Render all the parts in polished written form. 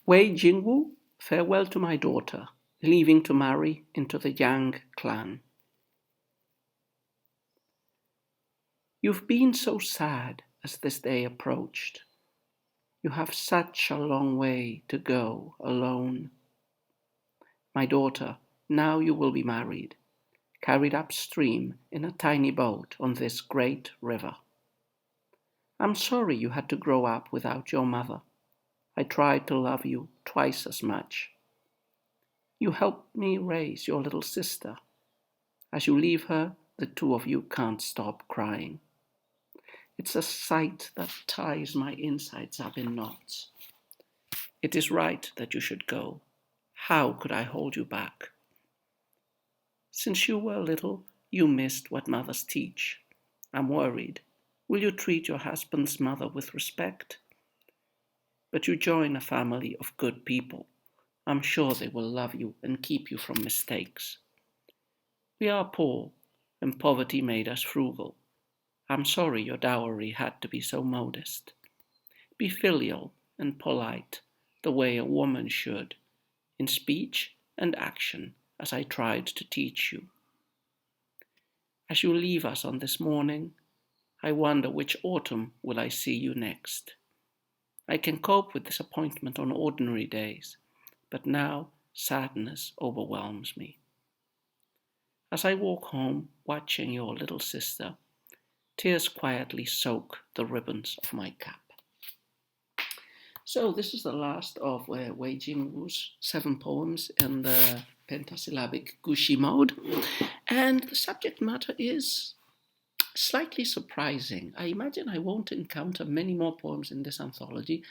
Wei Yingwu, farewell to my daughter, leaving to marry into the Yang clan. You've been so sad as this day approached. You have such a long way to go alone. My daughter, now you will be married, carried upstream in a tiny boat on this great river. I'm sorry you had to grow up without your mother. I tried to love you twice as much. You helped me raise your little sister. As you leave her, the two of you can't stop crying. It's a sight that ties my insides up in knots. It is right that you should go. How could I hold you back? Since you were little, you missed what mothers teach. I'm worried. Will you treat your husband's mother with respect? But you join a family of good people. I'm sure they will love you and keep you from mistakes. We are poor, and poverty made us frugal. I'm sorry your dowry had to be so modest. Be filial and polite, the way a woman should, in speech and action, as I tried to teach you. As you leave us on this morning, I wonder which autumn will I see you next. I can cope with disappointment on ordinary days, but now sadness overwhelms me. As I walk home, watching your little sister, tears quietly soak the ribbons of my cap. So this is the last of Wei Jingwu's 7 poems in the pentasyllabic gushi mode. And the subject matter is slightly surprising. I imagine I won't encounter many more poems in this anthology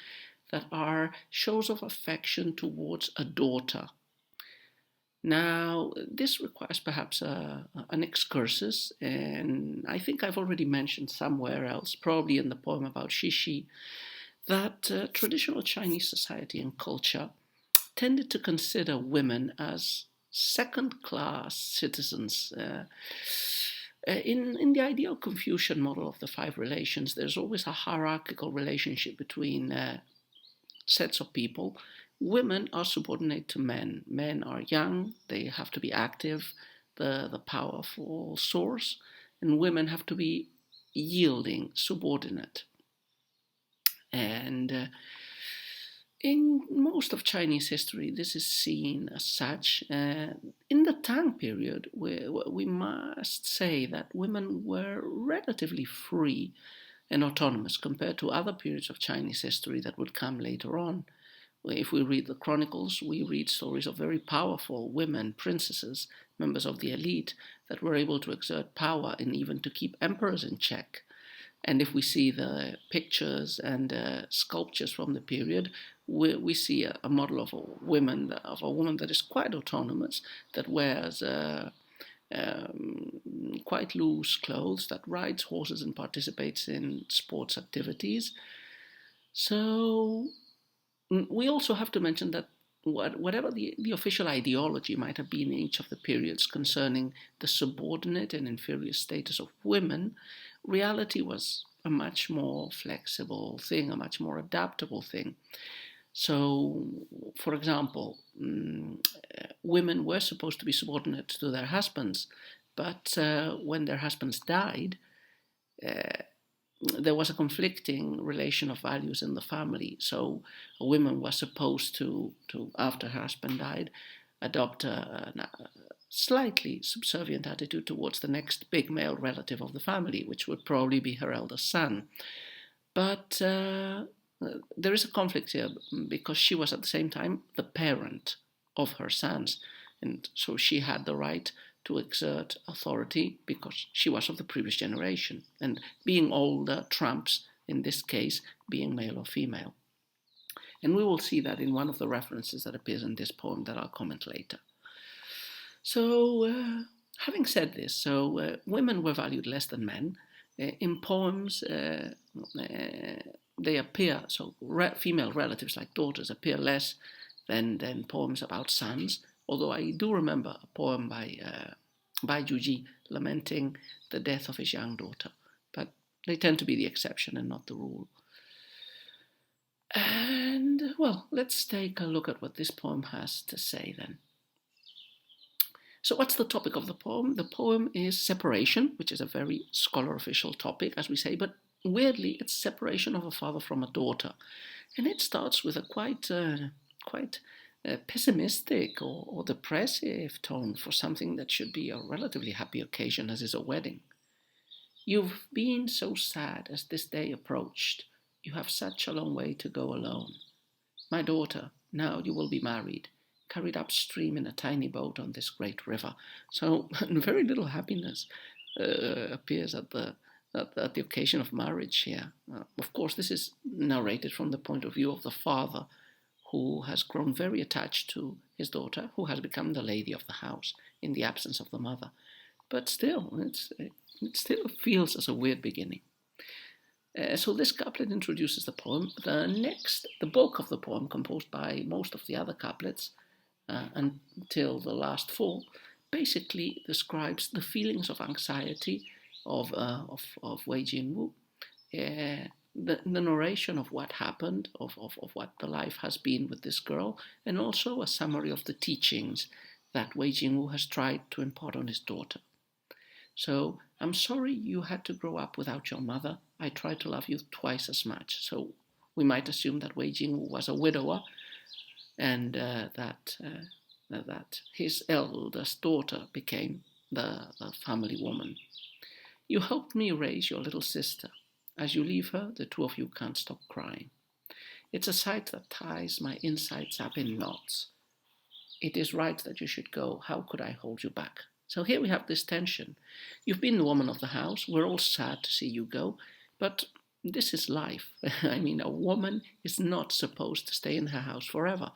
that are shows of affection towards a daughter. Now, this requires perhaps an excursus, and I think I've already mentioned somewhere else, probably in the poem about Shishi, that traditional Chinese society and culture tended to consider women as second-class citizens. In the ideal Confucian model of the 5 relations, there's always a hierarchical relationship between sets of people. Women are subordinate to men. Men are young, they have to be active, the powerful source, and women have to be yielding, subordinate. And in most of Chinese history, this is seen as such. In the Tang period, we must say that women were relatively free and autonomous compared to other periods of Chinese history that would come later on. If we read the chronicles, we read stories of very powerful women, princesses, members of the elite, that were able to exert power and even to keep emperors in check. And if we see the pictures and sculptures from the period, we see a model of a woman that is quite autonomous, that wears quite loose clothes, that rides horses and participates in sports activities. So we also have to mention that whatever the official ideology might have been in each of the periods concerning the subordinate and inferior status of women, reality was a much more flexible thing, a much more adaptable thing. So, for example, women were supposed to be subordinate to their husbands, but when their husbands died, there was a conflicting relation of values in the family. So a woman was supposed to after her husband died, adopt a slightly subservient attitude towards the next big male relative of the family, which would probably be her eldest son. But there is a conflict here because she was at the same time the parent of her sons. And so she had the right to exert authority because she was of the previous generation. And being older trumps, in this case, being male or female. And we will see that in one of the references that appears in this poem that I'll comment later. So, having said this, women were valued less than men. In poems, they appear, female relatives like daughters appear less than poems about sons, although I do remember a poem by Juji lamenting the death of his young daughter, but they tend to be the exception and not the rule. And, well, let's take a look at what this poem has to say then. So what's the topic of the poem? The poem is separation, which is a very scholar official topic, as we say, but weirdly, it's separation of a father from a daughter. And it starts with a quite pessimistic or depressive tone for something that should be a relatively happy occasion, as is a wedding. You've been so sad as this day approached. You have such a long way to go alone. My daughter, now you will be married, carried upstream in a tiny boat on this great river. So very little happiness appears at the occasion of marriage here. Of course, this is narrated from the point of view of the father, who has grown very attached to his daughter, who has become the lady of the house in the absence of the mother. But still, it still feels as a weird beginning. So this couplet introduces the poem. The bulk of the poem, composed by most of the other couplets until the last four, basically describes the feelings of anxiety of Wei Yingwu, the narration of what happened, of what the life has been with this girl, and also a summary of the teachings that Wei Yingwu has tried to impart on his daughter. So, I'm sorry you had to grow up without your mother. I tried to love you twice as much. So, we might assume that Wei Jingwu was a widower and that his eldest daughter became the family woman. You helped me raise your little sister. As you leave her, the two of you can't stop crying. It's a sight that ties my insides up in knots. It is right that you should go. How could I hold you back? So here we have this tension. You've been the woman of the house. We're all sad to see you go. But this is life. I mean, a woman is not supposed to stay in her house forever.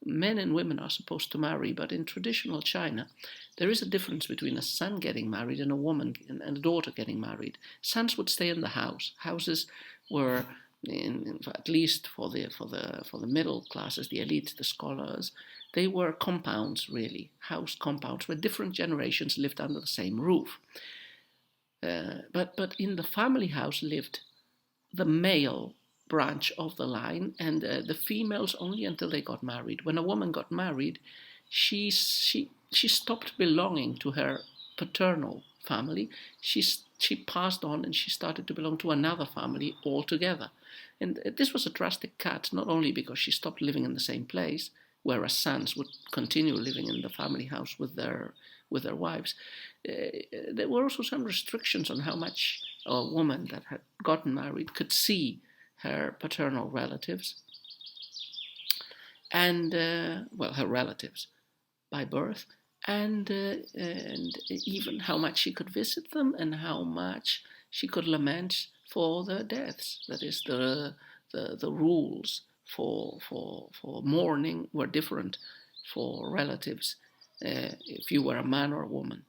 Men and women are supposed to marry, but in traditional China, there is a difference between a son getting married and a woman and a daughter getting married. Sons would stay in the house. Houses were, at least for the middle classes, the elite, the scholars, they were compounds, really, house compounds, where different generations lived under the same roof. But in the family house lived the male branch of the line, and the females only until they got married. When a woman got married, she stopped belonging to her paternal family. She passed on and she started to belong to another family altogether. And this was a drastic cut, not only because she stopped living in the same place, whereas sons would continue living in the family house with their wives. There were also some restrictions on how much a woman that had gotten married could see her paternal relatives, and her relatives by birth, and even how much she could visit them and how much she could lament for their deaths. That is, the rules for mourning were different for relatives if you were a man or a woman.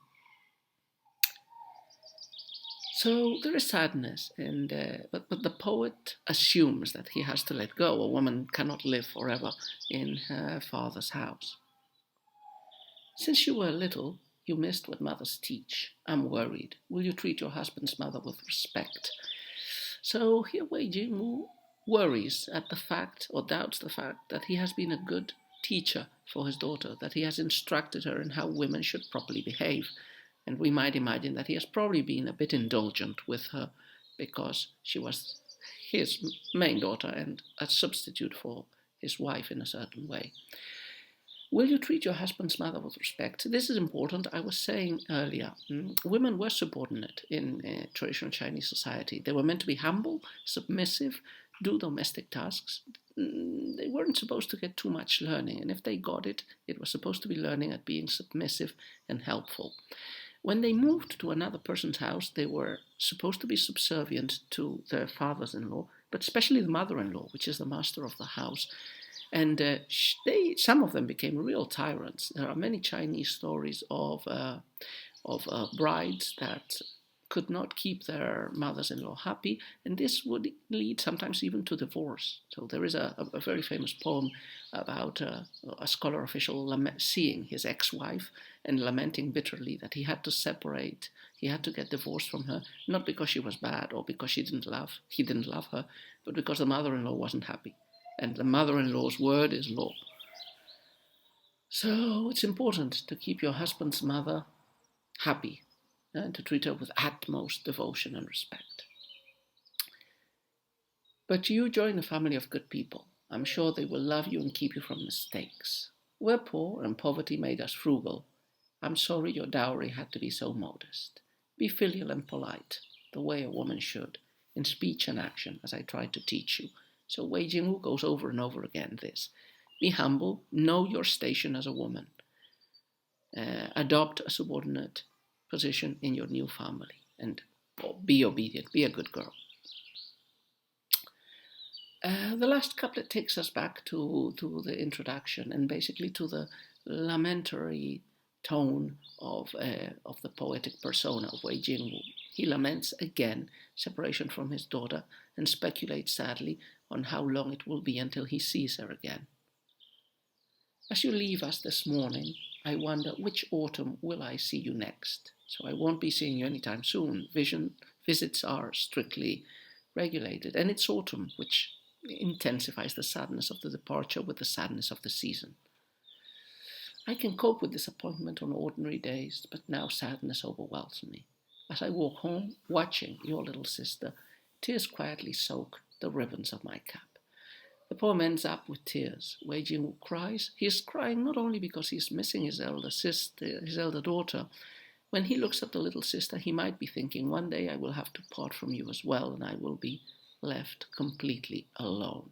So there is sadness, but the poet assumes that he has to let go. A woman cannot live forever in her father's house. Since you were little, you missed what mothers teach. I'm worried. Will you treat your husband's mother with respect? So here Wei Jingwu worries at the fact, or doubts the fact, that he has been a good teacher for his daughter, that he has instructed her in how women should properly behave. And we might imagine that he has probably been a bit indulgent with her because she was his main daughter and a substitute for his wife in a certain way. Will you treat your husband's mother with respect? This is important. I was saying earlier, women were subordinate in traditional Chinese society. They were meant to be humble, submissive, do domestic tasks. They weren't supposed to get too much learning, and if they got it, it was supposed to be learning at being submissive and helpful. When they moved to another person's house, they were supposed to be subservient to their fathers-in-law, but especially the mother-in-law, which is the master of the house. And some of them became real tyrants. There are many Chinese stories of brides that could not keep their mothers-in-law happy, and this would lead sometimes even to divorce. So there is a very famous poem about a scholar official seeing his ex-wife and lamenting bitterly that he had to separate, he had to get divorced from her, not because she was bad or because he didn't love her, but because the mother-in-law wasn't happy. and the mother-in-law's word is law. So it's important to keep your husband's mother happy and to treat her with utmost devotion and respect. But you join a family of good people. I'm sure they will love you and keep you from mistakes. We're poor and poverty made us frugal. I'm sorry your dowry had to be so modest. Be filial and polite, the way a woman should, in speech and action, as I tried to teach you. So Wei Yingwu goes over and over again this. Be humble, know your station as a woman. Adopt a subordinate position in your new family and be obedient, be a good girl. The last couplet takes us back to the introduction and basically to the lamentary tone of the poetic persona of Wei Yingwu. He laments again separation from his daughter and speculates sadly on how long it will be until he sees her again. As you leave us this morning, I wonder which autumn will I see you next. So I won't be seeing you anytime soon. Visits are strictly regulated, and it's autumn, which intensifies the sadness of the departure with the sadness of the season. I can cope with disappointment on ordinary days, but now sadness overwhelms me. As I walk home, watching your little sister, tears quietly soak the ribbons of my cap. The poem ends up with tears. Wei Yingwu cries. He is crying not only because he is missing his elder daughter. When he looks at the little sister, he might be thinking, one day I will have to part from you as well, and I will be left completely alone.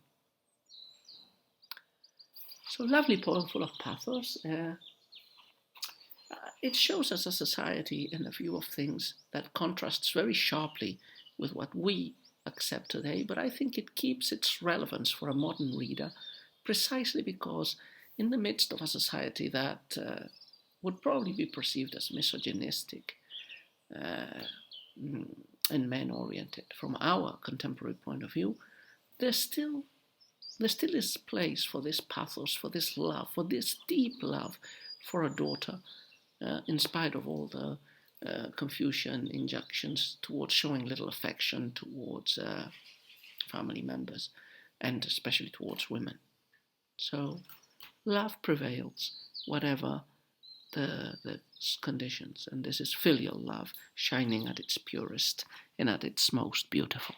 So lovely poem full of pathos. It shows us a society and a view of things that contrasts very sharply with what we accept today, but I think it keeps its relevance for a modern reader precisely because in the midst of a society that would probably be perceived as misogynistic and men-oriented from our contemporary point of view, there still is place for this pathos, for this love, for this deep love for a daughter, in spite of all the Confucian injunctions towards showing little affection towards family members, and especially towards women. So love prevails, whatever the conditions, and this is filial love shining at its purest and at its most beautiful.